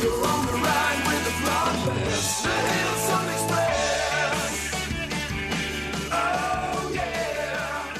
You're on the ride with the flawless, the Hillsong Express. Oh yeah.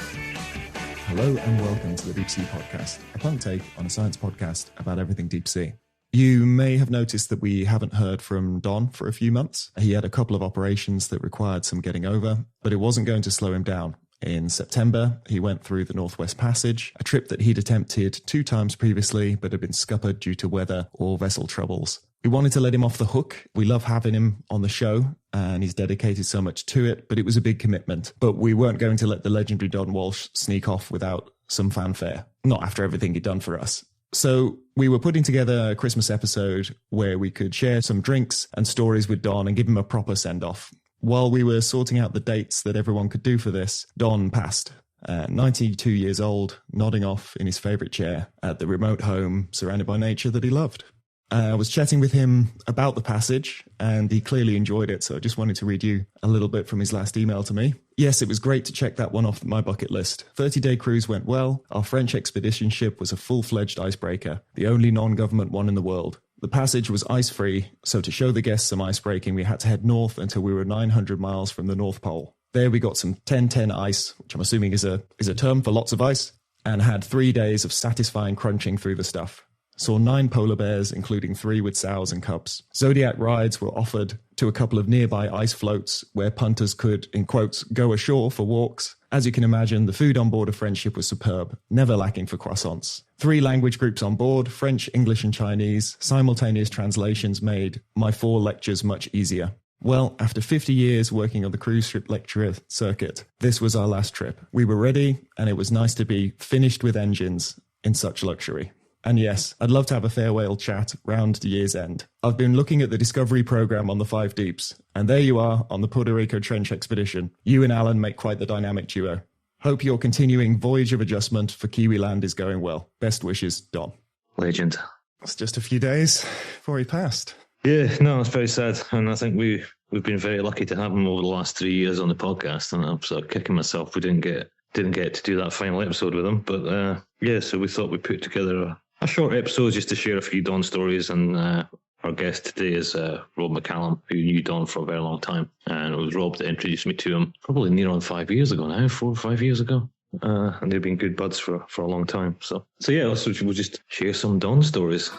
Hello and welcome to the Deep Sea Podcast, a punk take on a science podcast about everything deep sea. You may have noticed that we haven't heard from Don for a few months. He had a couple of operations that required some getting over, but it wasn't going to slow him down. In September, he went through the Northwest Passage, a trip that he'd attempted 2 times previously, but had been scuppered due to weather or vessel troubles. We wanted to let him off the hook. We love having him on the show, and he's dedicated so much to it, but it was a big commitment. But we weren't going to let the legendary Don Walsh sneak off without some fanfare, not after everything he'd done for us. So we were putting together a Christmas episode where we could share some drinks and stories with Don and give him a proper send-off. While we were sorting out the dates that everyone could do for this, Don passed. 92 years old, nodding off in his favourite chair at the remote home surrounded by nature that he loved. I was chatting with him about the passage, and he clearly enjoyed it, so I just wanted to read you a little bit from his last email to me. Yes, it was great to check that one off my bucket list. 30-day cruise went well. Our French expedition ship was a full-fledged icebreaker, the only non-government one in the world. The passage was ice-free, so to show the guests some ice-breaking, we had to head north until we were 900 miles from the North Pole. There we got some 10-10 ice, which I'm assuming is a term for lots of ice, and had 3 days of satisfying crunching through the stuff. Saw 9 polar bears, including 3 with sows and cubs. Zodiac rides were offered to a couple of nearby ice floats where punters could, in quotes, go ashore for walks. As you can imagine, the food on board a French ship was superb, never lacking for croissants. 3 language groups on board, French, English and Chinese. Simultaneous translations made my 4 lectures much easier. Well, after 50 years working on the cruise ship lecturer circuit, this was our last trip. We were ready, and it was nice to be finished with engines in such luxury. And yes, I'd love to have a farewell chat round the year's end. I've been looking at the Discovery programme on the 5 Deeps, and there you are on the Puerto Rico Trench Expedition. You and Alan make quite the dynamic duo. Hope your continuing voyage of adjustment for Kiwi land is going well. Best wishes, Don. Legend. It's just a few days before he passed. Yeah, no, it's very sad. And I think we've been very lucky to have him over the last 3 years on the podcast. And I'm sort of kicking myself we didn't get to do that final episode with him. But yeah, so we thought we'd put together a short episode just to share a few Don stories, and our guest today is Rob McCallum, who knew Don for a very long time, and it was Rob that introduced me to him probably near on 5 years ago now, 4 or 5 years ago, and they've been good buds for a long time. So yeah, we'll just share some Don stories.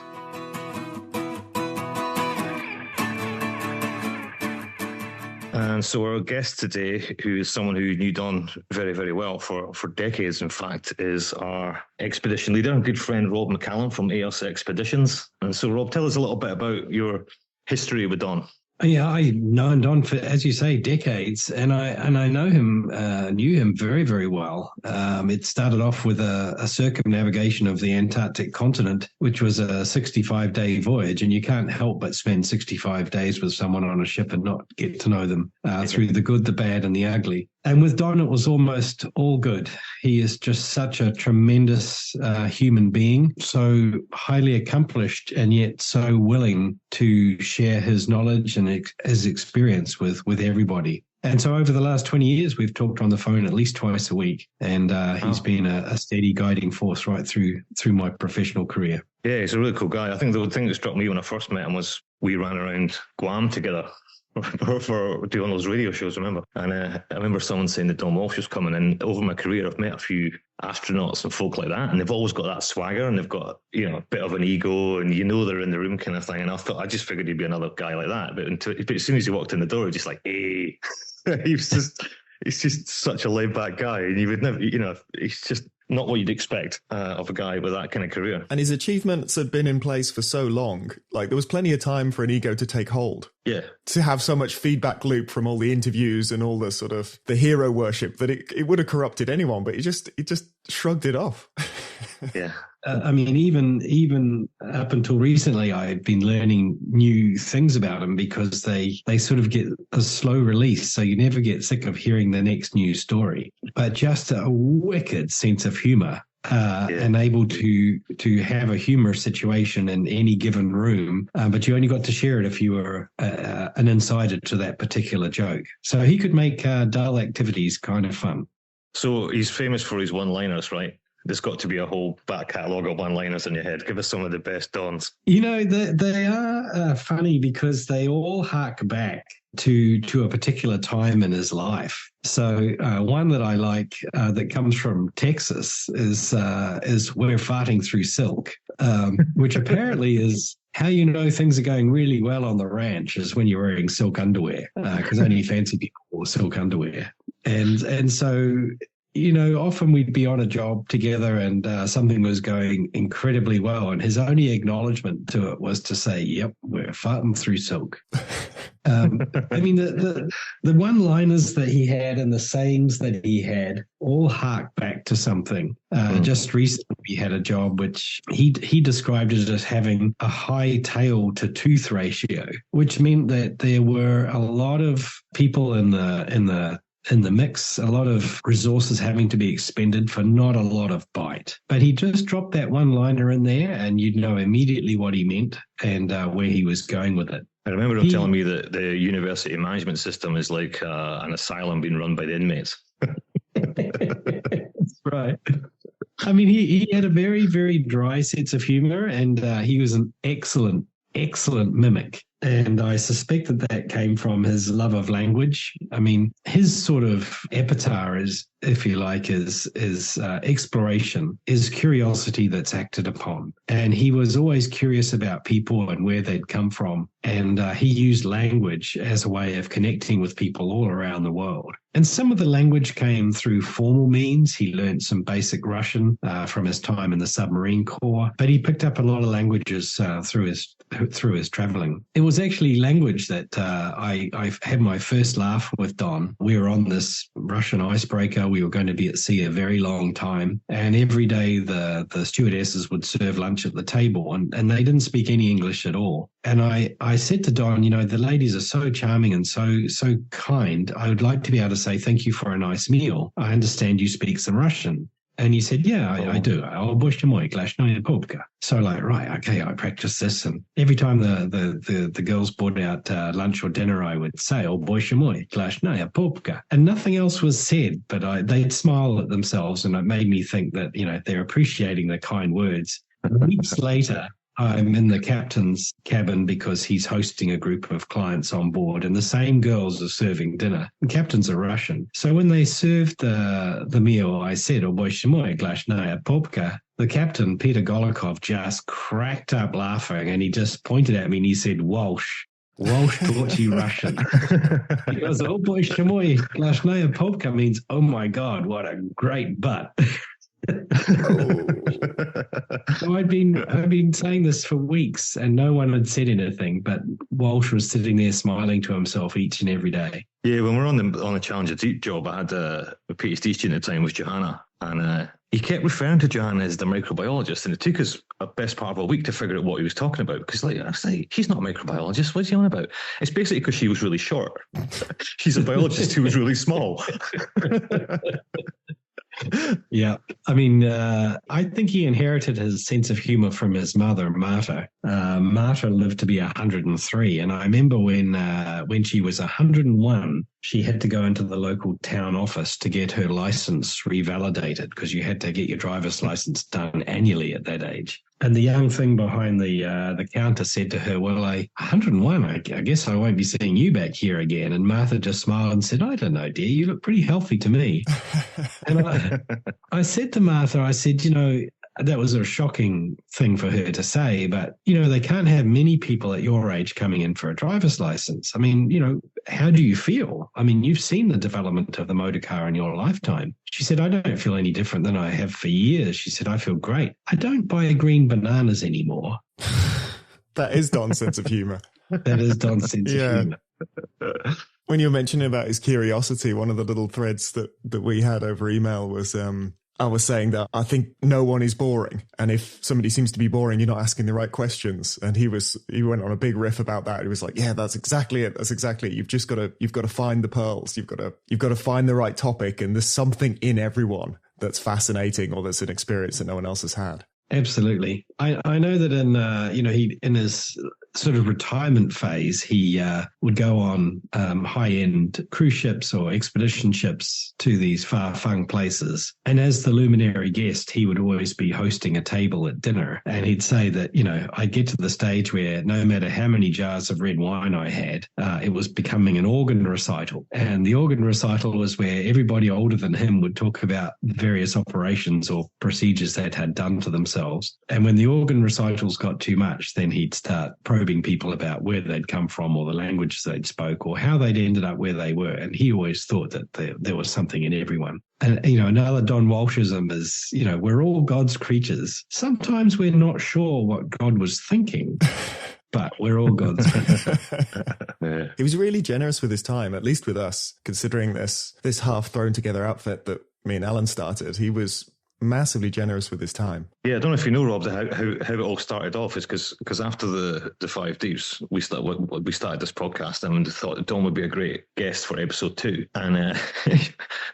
And so our guest today, who is someone who knew Don very, very well for decades, in fact, is our expedition leader and good friend, Rob McCallum from AOS Expeditions. And so, Rob, tell us a little bit about your history with Don. Yeah, I've known Don for, as you say, decades, and I knew him very, very well. It started off with a circumnavigation of the Antarctic continent, which was a 65-day voyage, and you can't help but spend 65 days with someone on a ship and not get to know them through the good, the bad, and the ugly. And with Don, it was almost all good. He is just such a tremendous human being, so highly accomplished and yet so willing to share his knowledge and his experience with everybody. And so over the last 20 years, we've talked on the phone at least twice a week, and he's been a steady guiding force right through my professional career. Yeah, he's a really cool guy. I think the thing that struck me when I first met him was we ran around Guam together for doing those radio shows, remember? And I remember someone saying that Don Walsh was coming, and over my career I've met a few astronauts and folk like that, and they've always got that swagger, and they've got, a bit of an ego, and they're in the room kind of thing. And I just figured he'd be another guy like that, but as soon as he walked in the door, just like, hey. He's just such a laid-back guy, and you would never, he's just not what you'd expect of a guy with that kind of career. And his achievements had been in place for so long. Like, there was plenty of time for an ego to take hold. Yeah. To have so much feedback loop from all the interviews and all the sort of the hero worship that it would have corrupted anyone, but he just shrugged it off. Yeah. I mean, even up until recently, I had been learning new things about him because they sort of get a slow release, so you never get sick of hearing the next news story. But just a wicked sense of humor, and able to have a humorous situation in any given room, but you only got to share it if you were an insider to that particular joke. So he could make dull activities kind of fun. So he's famous for his one-liners, right? there's got to be a whole back catalogue of one-liners in your head. Give us some of the best Dons. They are funny because they all hark back to a particular time in his life. So one that I like that comes from Texas is "We're farting through silk," which apparently is how you know things are going really well on the ranch is when you're wearing silk underwear, because only fancy people wore silk underwear. And so, often we'd be on a job together and something was going incredibly well. And his only acknowledgement to it was to say, "Yep, we're farting through silk." The one-liners that he had and the sayings that he had all hark back to something. Just recently, we had a job which he described it as having a high tail to tooth ratio, which meant that there were a lot of people in the mix, a lot of resources having to be expended for not a lot of bite. But he just dropped that one-liner in there and you'd know immediately what he meant and where he was going with it. I remember him telling me that the university management system is like an asylum being run by the inmates. That's right. I mean, he had a very, very dry sense of humor and he was an excellent mimic. And I suspect that came from his love of language. I mean, his sort of epitaph is, if you like, is exploration, is curiosity that's acted upon. And he was always curious about people and where they'd come from. And he used language as a way of connecting with people all around the world. And some of the language came through formal means. He learned some basic Russian from his time in the submarine corps, but he picked up a lot of languages through his traveling. It was actually language that I had my first laugh with Don. We were on this Russian icebreaker. We were going to be at sea a very long time. And every day the stewardesses would serve lunch at the table and they didn't speak any English at all. And I said to Don, the ladies are so charming and so kind. I would like to be able to say thank you for a nice meal. I understand you speak some Russian. And he said, yeah, I do. So right, okay, I practiced this. And every time the girls brought out lunch or dinner, I would say, and nothing else was said, but they'd smile at themselves. And it made me think that, they're appreciating the kind words. Weeks later, I'm in the captain's cabin because he's hosting a group of clients on board and the same girls are serving dinner. The captains are Russian. So when they served the meal, I said, the captain, Peter Golikov, just cracked up laughing and he just pointed at me and he said, Walsh taught you Russian. He goes, means, oh my God, what a great butt. So I'd been saying this for weeks and no one had said anything, but Walsh was sitting there smiling to himself each and every day. Yeah, when we were on the Challenger Deep job, I had a PhD student at the time was Johanna, and he kept referring to Johanna as the microbiologist, and it took us a best part of a week to figure out what he was talking about, because I was like, she's not a microbiologist, what's he on about? It's basically because she was really short. She's a biologist who was really small. Yeah. I mean, I think he inherited his sense of humor from his mother, Marta. Marta lived to be 103. And I remember when she was 101, she had to go into the local town office to get her license revalidated because you had to get your driver's license done annually at that age. And the young thing behind the counter said to her, well, 101, I guess I won't be seeing you back here again. And Martha just smiled and said, I don't know, dear, you look pretty healthy to me. And I said to Martha, I said, that was a shocking thing for her to say, but, they can't have many people at your age coming in for a driver's license. I mean, how do you feel? I mean, you've seen the development of the motor car in your lifetime. She said, I don't feel any different than I have for years. She said, I feel great. I don't buy green bananas anymore. That is Don's sense of humor. That is Don's sense of humor. When you were mentioning about his curiosity, one of the little threads that we had over email was, I was saying that I think no one is boring. And if somebody seems to be boring, you're not asking the right questions. And he went on a big riff about that. He was like, yeah, that's exactly it. That's exactly it. You've got to find the pearls. You've got to find the right topic. And there's something in everyone that's fascinating or that's an experience that no one else has had. Absolutely. I know that in his sort of retirement phase, he would go on high-end cruise ships or expedition ships to these far-flung places. And as the luminary guest, he would always be hosting a table at dinner. And he'd say that, I'd get to the stage where no matter how many jars of red wine I had, it was becoming an organ recital. And the organ recital was where everybody older than him would talk about various operations or procedures they'd had done to themselves. And when the organ recitals got too much, then he'd start probing people about where they'd come from or the languages they'd spoke or how they'd ended up where they were. And he always thought that there was something in everyone. And, another Don Walshism is, we're all God's creatures. Sometimes we're not sure what God was thinking. But we're all God's. Yeah. He was really generous with his time, at least with us, considering this half thrown together outfit that me and Alan started. He was massively generous with his time. Yeah, I don't know if you know, Rob, how it all started off is because after the Five Deeps, we started this podcast and thought Don would be a great guest for episode 2. And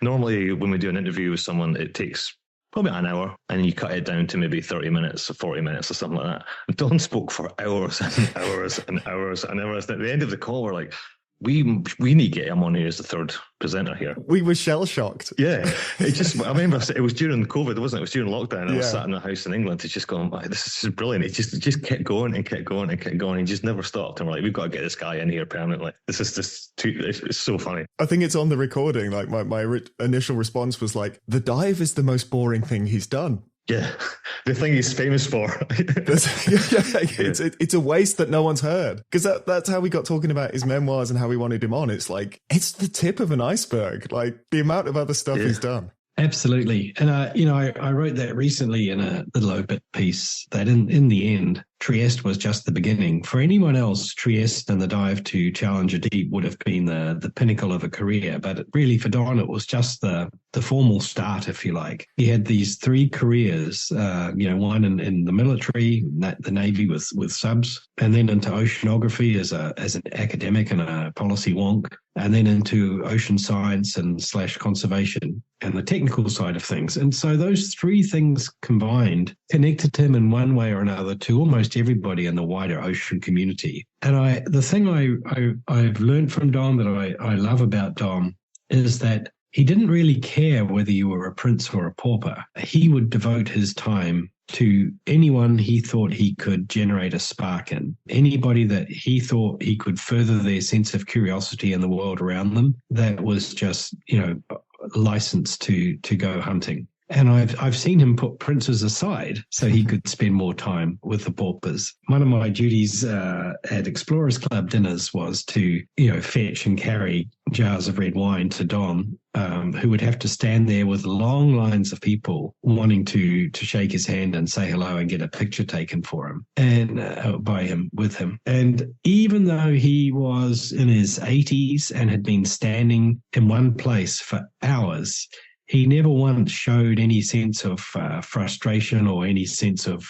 normally when we do an interview with someone, it takes probably an hour, and you cut it down to maybe 30 minutes or 40 minutes or something like that. Don spoke for hours and hours and hours and hours. At the end of the call, we're like, we need to get him on here as the third presenter here. We were shell-shocked. Yeah. I remember it was during COVID, wasn't it? It was during lockdown. I was sat in a house in England. It's just going, this is just brilliant. It just kept going and kept going and kept going. He just never stopped. And we're like, we've got to get this guy in here permanently. It's so funny. I think it's on the recording. Like my initial response was like, the dive is the most boring thing he's done. Yeah, the thing he's famous for. It's a waste that no one's heard, because that's how we got talking about his memoirs and how we wanted him on. It's like, it's the tip of an iceberg, like the amount of other stuff he's done. Absolutely. And, I wrote that recently in a little obit piece that in the end, Trieste was just the beginning. For anyone else, Trieste and the dive to Challenger Deep would have been the pinnacle of a career. But really, for Don, it was just the formal start, if you like. He had these 3 careers, one in the military, the Navy with subs, and then into oceanography as an academic and a policy wonk, and then into ocean science and / conservation and the technical side of things. And so those 3 things combined connected him in one way or another to almost everybody in the wider ocean community. And the thing I've learned from Don that I love about Don is that he didn't really care whether you were a prince or a pauper. He would devote his time to anyone he thought he could generate a spark in, anybody that he thought he could further their sense of curiosity in the world around them, that was just, licensed to go hunting. And I've seen him put princes aside so he could spend more time with the paupers. One of my duties at Explorers Club dinners was to, fetch and carry jars of red wine to Don, who would have to stand there with long lines of people wanting to shake his hand and say hello and get a picture taken for him and with him. And even though he was in his 80s and had been standing in one place for hours, he never once showed any sense of frustration or any sense of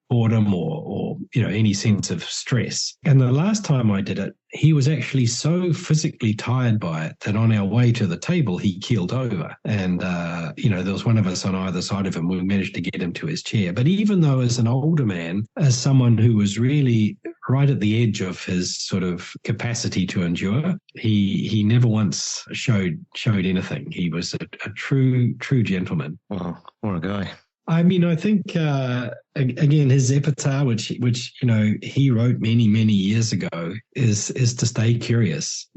boredom or any sense of stress. And the last time I did it, he was actually so physically tired by it that on our way to the table, he keeled over. And, there was one of us on either side of him. We managed to get him to his chair. But even though as an older man, as someone who was really right at the edge of his sort of capacity to endure, he never once showed anything. He was a true gentleman. Wow, what a guy. I mean, I think, again, his epitaph, which he wrote many, many years ago, is to stay curious.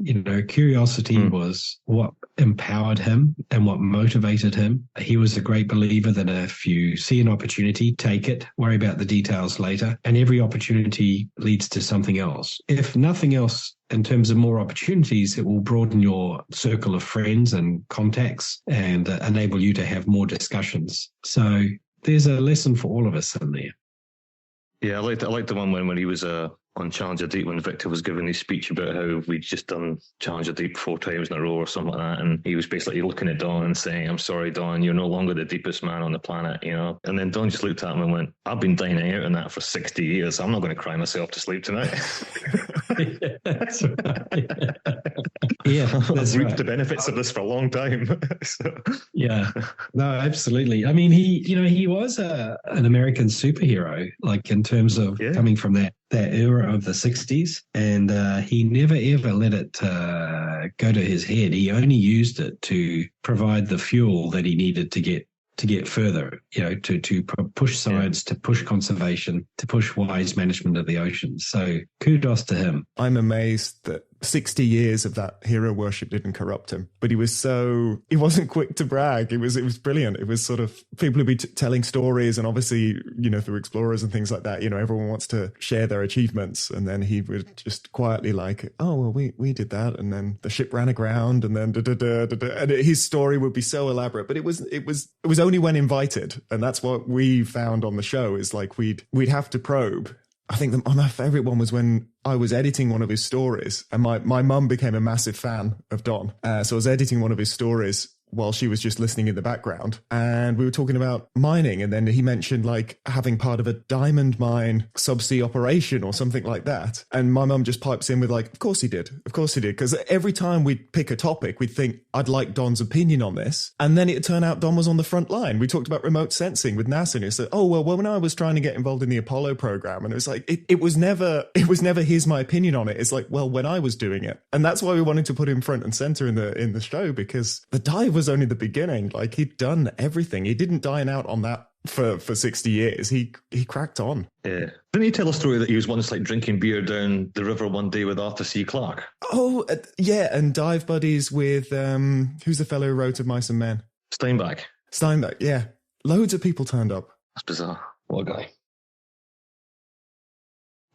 Curiosity was what empowered him and what motivated him. He was a great believer that if you see an opportunity, take it, worry about the details later, and every opportunity leads to something else. If nothing else, in terms of more opportunities, it will broaden your circle of friends and contacts and enable you to have more discussions. So there's a lesson for all of us in there. Yeah, I liked the one when he was on Challenger Deep, when Victor was giving his speech about how we'd just done Challenger Deep 4 times in a row or something like that, and he was basically looking at Don and saying, "I'm sorry, Don, you're no longer the deepest man on the planet," And then Don just looked at him and went, "I've been dining out in that for 60 years. I'm not going to cry myself to sleep tonight." Yeah, that's right. Yeah, that's I've reaped right. the benefits of this for a long time. Yeah, no, absolutely. I mean, he was an American superhero, like in terms of coming from that that era of the 60s, and he never ever let it go to his head. He only used it to provide the fuel that he needed to get further, to push science, to push conservation, to push wise management of the oceans. So kudos to him. I'm amazed that 60 years of that hero worship didn't corrupt him, but he wasn't quick to brag. It was brilliant. It was sort of people would be telling stories, and obviously, through explorers and things like that, everyone wants to share their achievements. And then he would just quietly like, oh, well, we did that. And then the ship ran aground, and then and his story would be so elaborate, but it was only when invited. And that's what we found on the show is like, we'd have to probe. I think my favorite one was when I was editing one of his stories, and my mum became a massive fan of Don. So I was editing one of his stories while she was just listening in the background, and we were talking about mining, and then he mentioned like having part of a diamond mine subsea operation or something like that, and my mum just pipes in with like, of course he did, because every time we'd pick a topic we'd think, I'd like Don's opinion on this, and then it'd turn out Don was on the front line. We talked about remote sensing with NASA, and he said, oh well, when I was trying to get involved in the Apollo program, and it was like it was never here's my opinion on it. It's like, well, when I was doing it. And that's why we wanted to put him front and center in the show, because the dive was only the beginning. Like, he'd done everything. He didn't dine out on that for 60 years. He cracked on. Yeah. Didn't he tell a story that he was once like drinking beer down the river one day with Arthur C. Clarke? Oh, yeah, and dive buddies with who's the fellow who wrote Of Mice and Men? Steinbeck, yeah. Loads of people turned up. That's bizarre. What a guy.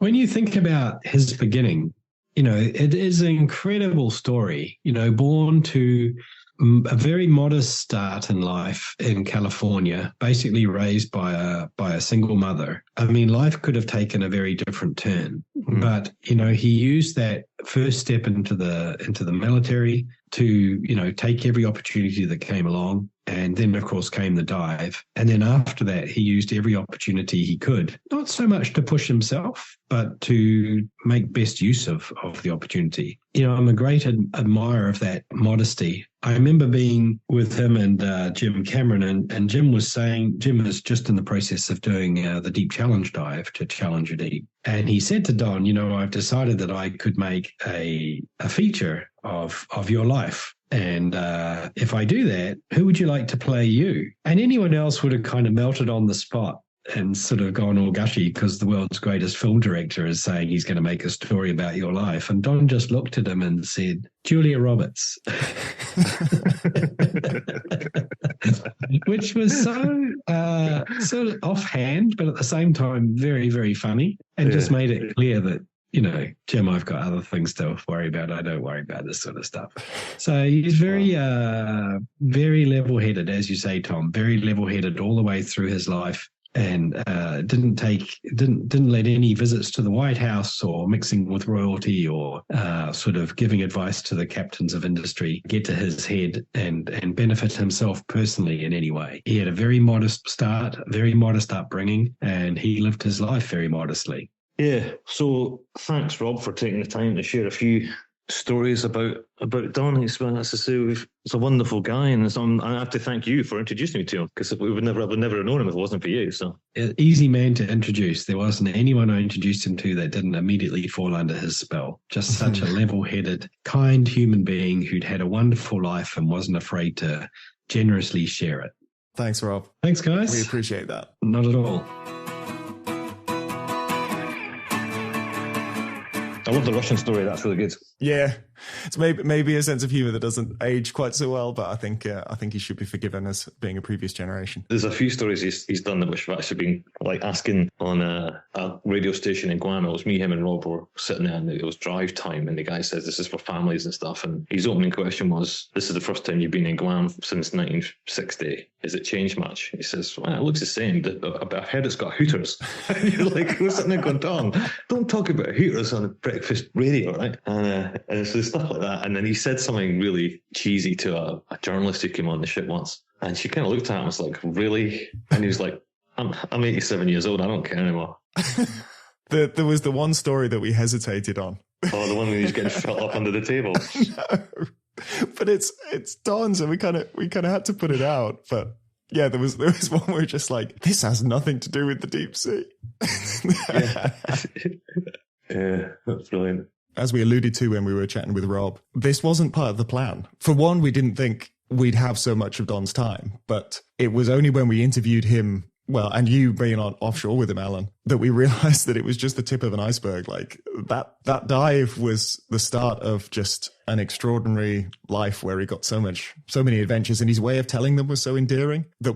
When you think about his beginning, it is an incredible story, born to a very modest start in life in California, basically raised by a single mother. I mean, life could have taken a very different turn, but he used that first step into the military to take every opportunity that came along. And then, of course, came the dive. And then after that, he used every opportunity he could, not so much to push himself, but to make best use of the opportunity. I'm a great admirer of that modesty. I remember being with him and Jim Cameron, and Jim was saying, Jim is just in the process of doing the Deep Challenge dive to Challenger Deep. And he said to Don, I've decided that I could make a feature of your life. And if I do that, who would you like to play you? And anyone else would have kind of melted on the spot and sort of gone all gushy because the world's greatest film director is saying he's going to make a story about your life. And Don just looked at him and said, Julia Roberts. Which was so sort of offhand, but at the same time very, very funny, and just made it clear that, Jim, I've got other things to worry about. I don't worry about this sort of stuff. So he's very, very level-headed, as you say, Tom, very level-headed all the way through his life, and didn't let any visits to the White House or mixing with royalty or sort of giving advice to the captains of industry get to his head and benefit himself personally in any way. He had a very modest start, very modest upbringing, and he lived his life very modestly. Yeah, so thanks, Rob, for taking the time to share a few stories about Don. He's a wonderful guy, and I have to thank you for introducing me to him, because I would never have known him if it wasn't for you. So easy man to introduce. There wasn't anyone I introduced him to that didn't immediately fall under his spell. Just such a level-headed, kind human being who'd had a wonderful life and wasn't afraid to generously share it. Thanks, Rob. Thanks, guys. We appreciate that. Not at all. I love the Russian story. That's really good. Yeah, it's maybe a sense of humor that doesn't age quite so well, but I think he should be forgiven as being a previous generation. There's a few stories he's done that which have actually been like asking on a radio station in Guam. It was me, him, and Rob were sitting there, and it was drive time, and the guy says this is for families and stuff. And his opening question was, "This is the first time you've been in Guam since 1960. Has it changed much?" He says, "Well, it looks the same, but I've heard it's got Hooters." And you're like, we're sitting there going, "Don, don't talk about Hooters on breakfast radio, right?" And so stuff like that. And then he said something really cheesy to a journalist who came on the ship once, and she kind of looked at him and was like, "Really?" And he was like, I'm 87 years old. I don't care anymore. There was the one story that we hesitated on. Oh, the one where he's getting felt up under the table. No, but it's Don, so we kind of had to put it out. But yeah, there was one where we're just like, this has nothing to do with the deep sea. Yeah. Yeah, that's brilliant. As we alluded to when we were chatting with Rob, this wasn't part of the plan. For one, we didn't think we'd have so much of Don's time, but it was only when we interviewed him, well, and you being on offshore with him, Alan, that we realized that it was just the tip of an iceberg. Like that dive was the start of just an extraordinary life where he got so many adventures, and his way of telling them was so endearing that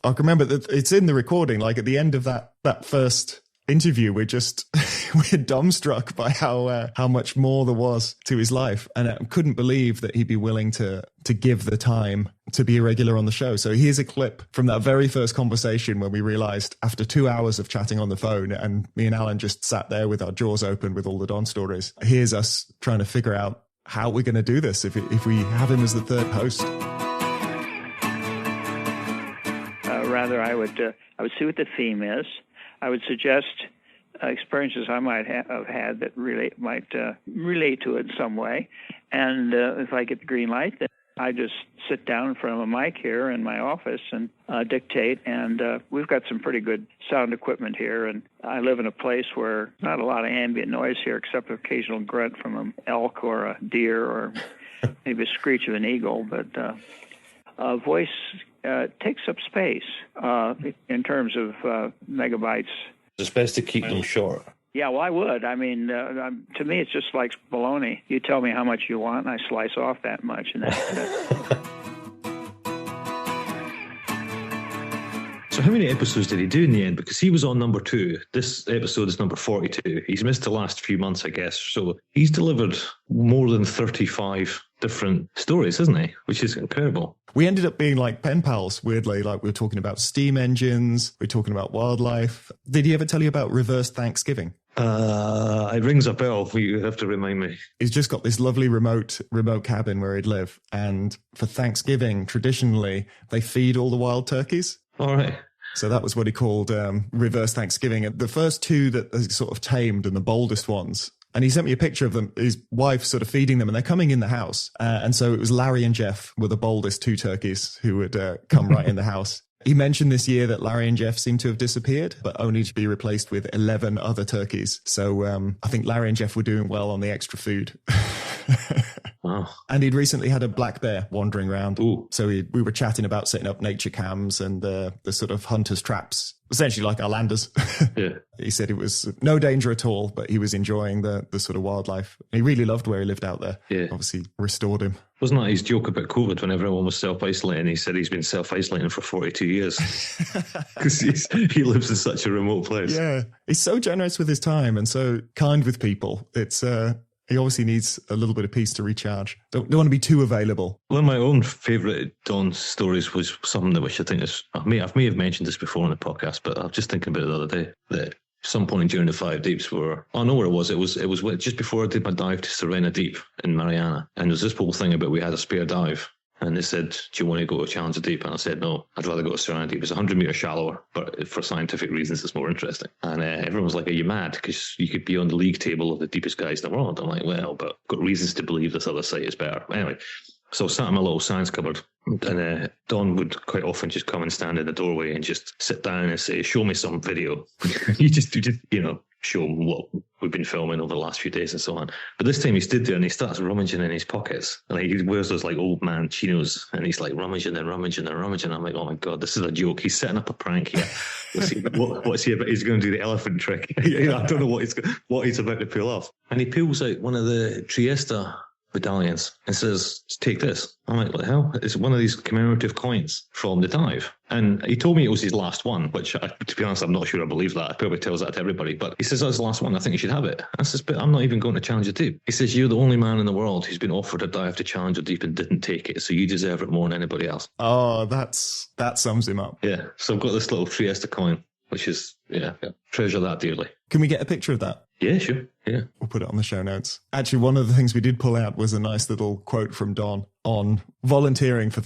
I can remember that it's in the recording, like at the end of that first interview, we're dumbstruck by how much more there was to his life, and I couldn't believe that he'd be willing to give the time to be a regular on the show. So here's a clip from that very first conversation when we realized, after 2 hours of chatting on the phone, and me and Alan just sat there with our jaws open with all the Don stories, here's us trying to figure out how we're going to do this if we have him as the third host. Rather, I would see what the theme is. I would suggest experiences I might have had that might relate to it in some way. And if I get the green light, then I just sit down in front of a mic here in my office and dictate. And we've got some pretty good sound equipment here. And I live in a place where not a lot of ambient noise here, except an occasional grunt from an elk or a deer or maybe a screech of an eagle. But voice takes up space in terms of megabytes. It's best to keep them short. Yeah, well, I would. I mean, to me, it's just like bologna. You tell me how much you want, and I slice off that much, and that's So how many episodes did he do in the end? Because he was on number 2. This episode is number 42. He's missed the last few months, I guess. So he's delivered more than 35 different stories, hasn't he? Which is incredible. We ended up being like pen pals, weirdly. Like, we were talking about steam engines, we were talking about wildlife. Did he ever tell you about reverse Thanksgiving? It rings a bell. You have to remind me. He's just got this lovely remote cabin where he'd live. And for Thanksgiving, traditionally, they feed all the wild turkeys. All right. So that was what he called reverse Thanksgiving. The first 2 that are sort of tamed and the boldest ones. And he sent me a picture of them, his wife sort of feeding them, and they're coming in the house. And so it was Larry and Jeff were the boldest 2 turkeys who would come right in the house. He mentioned this year that Larry and Jeff seem to have disappeared, but only to be replaced with 11 other turkeys. So I think Larry and Jeff were doing well on the extra food. Wow. And he'd recently had a black bear wandering around. Ooh. So we were chatting about setting up nature cams and the sort of hunter's traps, essentially like our landers. Yeah. He said it was no danger at all, but he was enjoying the sort of wildlife. He really loved where he lived out there. Yeah. Obviously restored him. Wasn't that his joke about COVID when everyone was self-isolating? He said he's been self-isolating for 42 years because he lives in such a remote place. Yeah. He's so generous with his time and so kind with people. It's he obviously needs a little bit of peace to recharge. Don't want to be too available. One of my own favourite Don stories was something that which I think is, I may have mentioned this before on the podcast, but I was just thinking about it the other day, that some point during the 5 deeps where, I know where it was. It was just before I did my dive to Serena Deep in Mariana. And there was this whole thing about we had a spare dive. And they said, do you want to go to Challenger Deep? And I said, no, I'd rather go to Serena Deep. It's 100 metres shallower, but for scientific reasons, it's more interesting. And everyone was like, are you mad? Because you could be on the league table of the deepest guys in the world. I'm like, well, but I've got reasons to believe this other site is better. Anyway, so I sat in my little science cupboard. And Don would quite often just come and stand in the doorway and just sit down and say, show me some video. you just, show him what we've been filming over the last few days and so on. But this time he stood there and he starts rummaging in his pockets. And he wears those like old man chinos and he's like rummaging and rummaging and rummaging. I'm like, oh my God, this is a joke. He's setting up a prank here. What's he about? He's going to do the elephant trick. I don't know what he's about to pull off. And he pulls out one of the Trieste medallions and says, take this. I'm like, what the hell? It's one of these commemorative coins from the dive. And he told me it was his last one, which, to be honest, I'm not sure I believe that. He probably tells that to everybody. But he says, that's the last one. I think you should have it. I says, but I'm not even going to Challenger Deep. He says, you're the only man in the world who's been offered a dive to Challenger Deep and didn't take it. So you deserve it more than anybody else. Oh, that sums him up. Yeah. So I've got this little Trieste coin, which is, treasure that dearly. Can we get a picture of that? Yeah, sure. Yeah. We'll put it on the show notes. Actually, one of the things we did pull out was a nice little quote from Don on volunteering for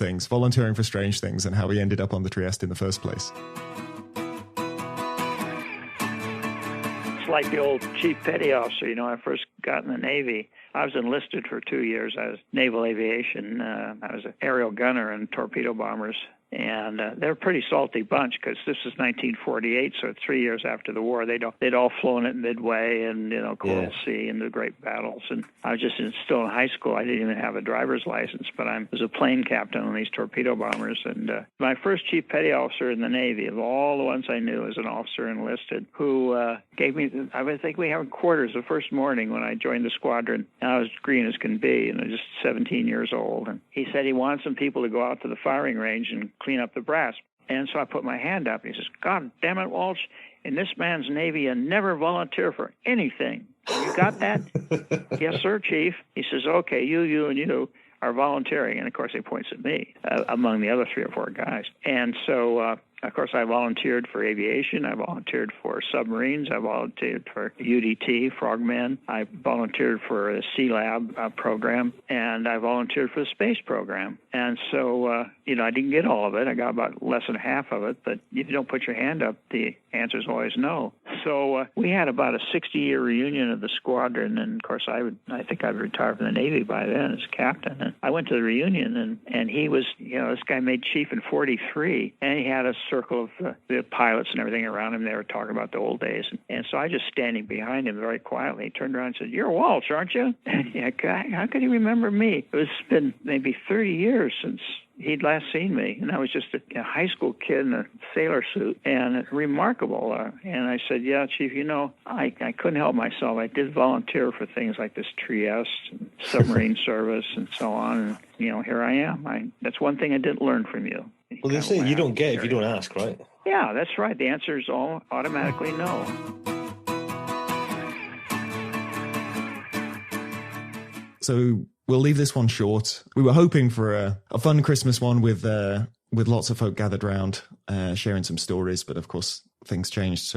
strange things, and how he ended up on the Trieste in the first place. It's like the old chief petty officer. I first got in the Navy. I was enlisted for 2 years. I was naval aviation. I was an aerial gunner in torpedo bombers. And they're a pretty salty bunch because this is 1948, so 3 years after the war. They'd all flown at Midway and Coral Sea and the great battles. And I was just still in high school. I didn't even have a driver's license, but I was a plane captain on these torpedo bombers. And my first chief petty officer in the Navy, of all the ones I knew as an officer enlisted, who gave me, I would think we had quarters the first morning when I joined the squadron. And I was green as can be, and I was just 17 years old. And he said he wanted some people to go out to the firing range and clean up the brass. And so I put my hand up, and he says, "God damn it, Walsh, in this man's Navy, you never volunteer for anything. You got that?" "Yes, sir, Chief." He says, "Okay, you, and you are volunteering." And, of course, he points at me among the other 3 or 4 guys. And so, of course, I volunteered for aviation. I volunteered for submarines. I volunteered for UDT, Frogmen. I volunteered for the Sea Lab program. And I volunteered for the space program. And so, I didn't get all of it. I got about less than half of it. But if you don't put your hand up, the answer is always no. So we had about a 60-year reunion of the squadron. And, of course, I think I'd retired from the Navy by then as captain. And I went to the reunion, and he was, this guy made chief in 43. And he had a circle of the pilots and everything around him. They were talking about the old days. And so I just standing behind him very quietly, turned around and said, "You're Walsh, aren't you?" And how could he remember me? It's been maybe 30 years since he'd last seen me, and I was just a high school kid in a sailor suit, and remarkable. And I said, "Yeah, Chief, I couldn't help myself. I did volunteer for things like this Trieste, and submarine service, and so on. And, here I am. That's one thing I didn't learn from you." Well, they say you don't get if you don't ask, right? Yeah, that's right. The answer is all automatically no. So we'll leave this one short. We were hoping for a fun Christmas one with lots of folk gathered round, sharing some stories, but of course things changed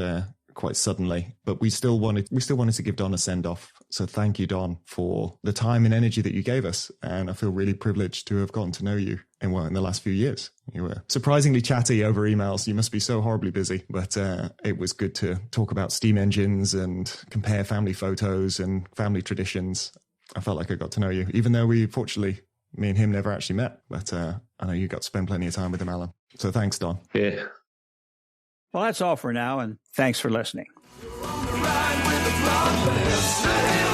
quite suddenly. But we still wanted to give Don a send off. So thank you, Don, for the time and energy that you gave us. And I feel really privileged to have gotten to know you in the last few years. You were surprisingly chatty over emails. You must be so horribly busy, but it was good to talk about steam engines and compare family photos and family traditions. I felt like I got to know you, even though me and him never actually met. But I know you got to spend plenty of time with him, Alan. So thanks, Don. Yeah. Well, that's all for now, and thanks for listening. On the ride with the flawless.